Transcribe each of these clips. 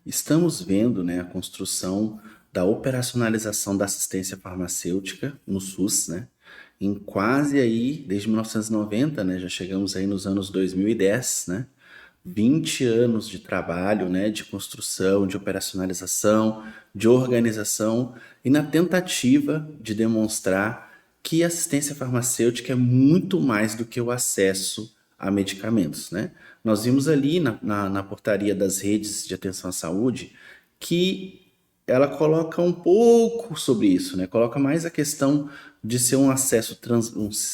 Estamos vendo, né, a construção da operacionalização da assistência farmacêutica no SUS, né, em quase aí, desde 1990, né, já chegamos aí nos anos 2010, né, 20 anos de trabalho, né, de construção, de operacionalização, de organização e na tentativa de demonstrar que a assistência farmacêutica é muito mais do que o acesso a medicamentos, né? Nós vimos ali na portaria das redes de atenção à saúde que ela coloca um pouco sobre isso, né? Coloca mais a questão de ser um acesso,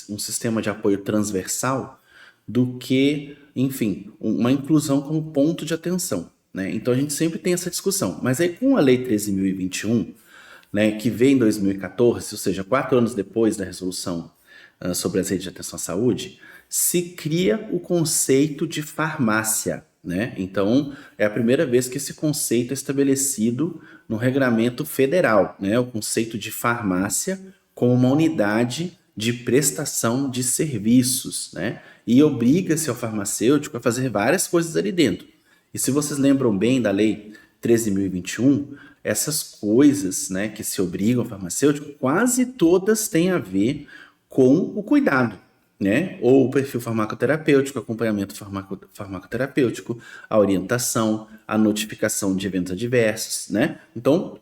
um sistema de apoio transversal do que, enfim, uma inclusão como ponto de atenção, né? Então a gente sempre tem essa discussão. Mas aí com a Lei 13.021, né, que veio em 2014, ou seja, 4 anos depois da resolução sobre as redes de atenção à saúde, se cria o conceito de farmácia, né? Então, é a primeira vez que esse conceito é estabelecido no regramento federal, né? O conceito de farmácia como uma unidade de prestação de serviços, né? E obriga-se ao farmacêutico a fazer várias coisas ali dentro. E se vocês lembram bem da Lei 13.021, essas coisas, né, que se obrigam ao farmacêutico, quase todas têm a ver com o cuidado, né? Ou o perfil farmacoterapêutico, acompanhamento farmacoterapêutico, a orientação, a notificação de eventos adversos, né? Então,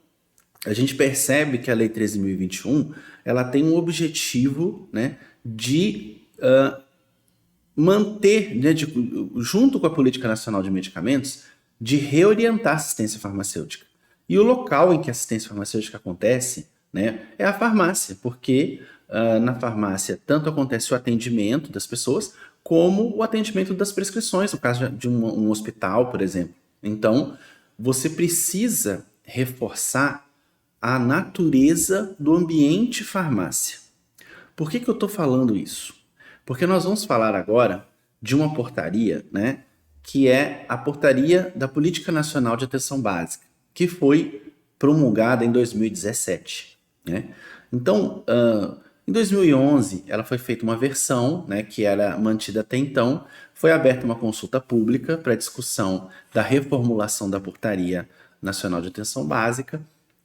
a gente percebe que a Lei 13.021, ela tem um objetivo, né, de manter, né, junto com a Política Nacional de Medicamentos, de reorientar a assistência farmacêutica. E o local em que a assistência farmacêutica acontece, né, é a farmácia, porque na farmácia tanto acontece o atendimento das pessoas, como o atendimento das prescrições, no caso de um hospital, por exemplo. Então, você precisa reforçar a natureza do ambiente farmácia. Por que eu estou falando isso? Porque nós vamos falar agora de uma portaria, né, que é a portaria da Política Nacional de Atenção Básica, que foi promulgada em 2017, né? Então, em 2011, ela foi feita uma versão, né, que era mantida até então, foi aberta uma consulta pública para discussão da reformulação da Portaria Nacional de Atenção Básica,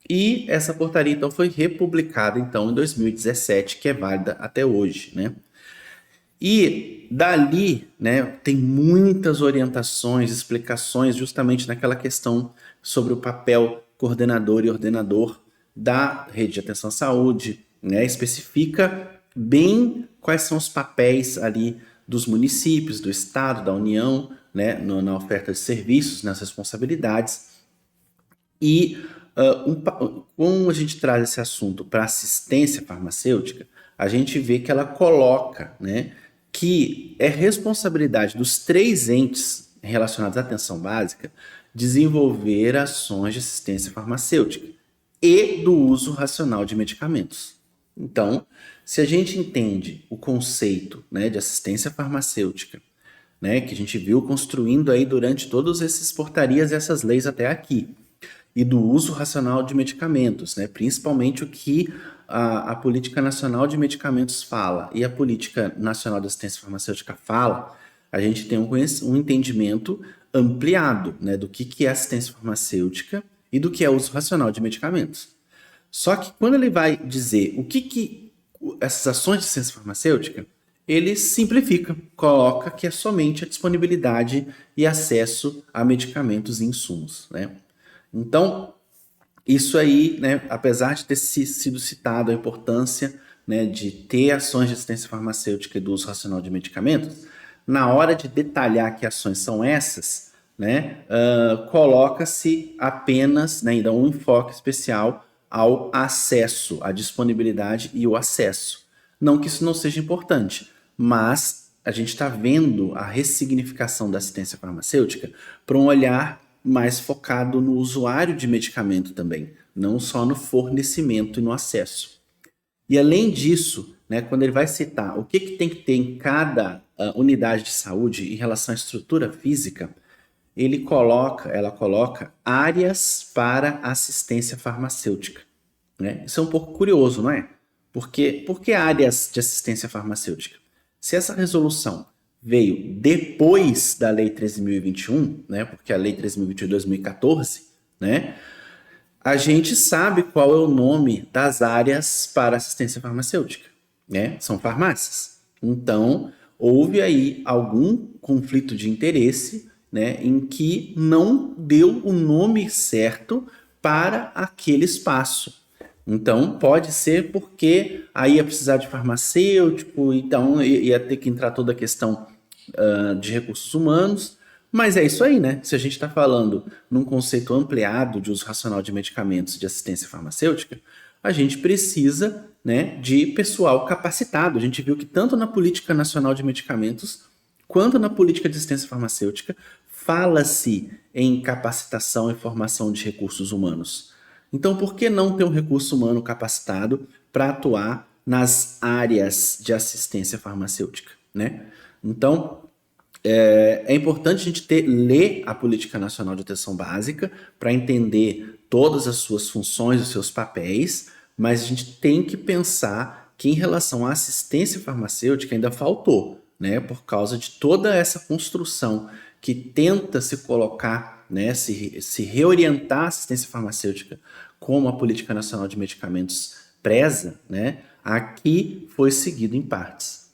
e essa portaria então foi republicada então em 2017, que é válida até hoje, né? E dali, né, tem muitas orientações, explicações justamente naquela questão sobre o papel coordenador e ordenador da rede de atenção à saúde, né, especifica bem quais são os papéis ali dos municípios, do estado, da União, né, na oferta de serviços, nas responsabilidades. E como a gente traz esse assunto para assistência farmacêutica, a gente vê que ela coloca, né, que é responsabilidade dos três entes relacionados à atenção básica desenvolver ações de assistência farmacêutica e do uso racional de medicamentos. Então, se a gente entende o conceito, né, de assistência farmacêutica, né, que a gente viu construindo aí durante todas essas portarias e essas leis até aqui, e do uso racional de medicamentos, né? Principalmente o que a Política Nacional de Medicamentos fala e a Política Nacional de Assistência Farmacêutica fala, a gente tem um entendimento ampliado, né, do que é assistência farmacêutica e do que é uso racional de medicamentos. Só que quando ele vai dizer o que essas ações de assistência farmacêutica, ele simplifica, coloca que é somente a disponibilidade e acesso a medicamentos e insumos, né? Então, isso aí, né, apesar de ter sido citado a importância, né, de ter ações de assistência farmacêutica e do uso racional de medicamentos, na hora de detalhar que ações são essas, né, coloca-se apenas, né, ainda um enfoque especial ao acesso, à disponibilidade e o acesso. Não que isso não seja importante, mas a gente está vendo a ressignificação da assistência farmacêutica para um olhar mais focado no usuário de medicamento também, não só no fornecimento e no acesso. E além disso, né, quando ele vai citar o que tem que ter em cada unidade de saúde em relação à estrutura física, ela coloca áreas para assistência farmacêutica, né? Isso é um pouco curioso, não é? Por que áreas de assistência farmacêutica? Se essa resolução veio depois da Lei 13.021, né, porque a Lei 13.021 é de 2014, né? A gente sabe qual é o nome das áreas para assistência farmacêutica, né? São farmácias. Então, houve aí algum conflito de interesse, né, em que não deu o nome certo para aquele espaço. Então, pode ser porque aí ia precisar de farmacêutico, então ia ter que entrar toda a questão de recursos humanos. Mas é isso aí, né? Se a gente está falando num conceito ampliado de uso racional de medicamentos e de assistência farmacêutica, a gente precisa, né, de pessoal capacitado. A gente viu que tanto na Política Nacional de Medicamentos quanto na Política de Assistência Farmacêutica fala-se em capacitação e formação de recursos humanos. Então, por que não ter um recurso humano capacitado para atuar nas áreas de assistência farmacêutica, né? Então, é importante a gente ler a Política Nacional de Atenção Básica para entender todas as suas funções, os seus papéis, mas a gente tem que pensar que em relação à assistência farmacêutica ainda faltou, né? Por causa de toda essa construção que tenta se colocar, né? Se reorientar a assistência farmacêutica como a Política Nacional de Medicamentos preza, né? Aqui foi seguido em partes.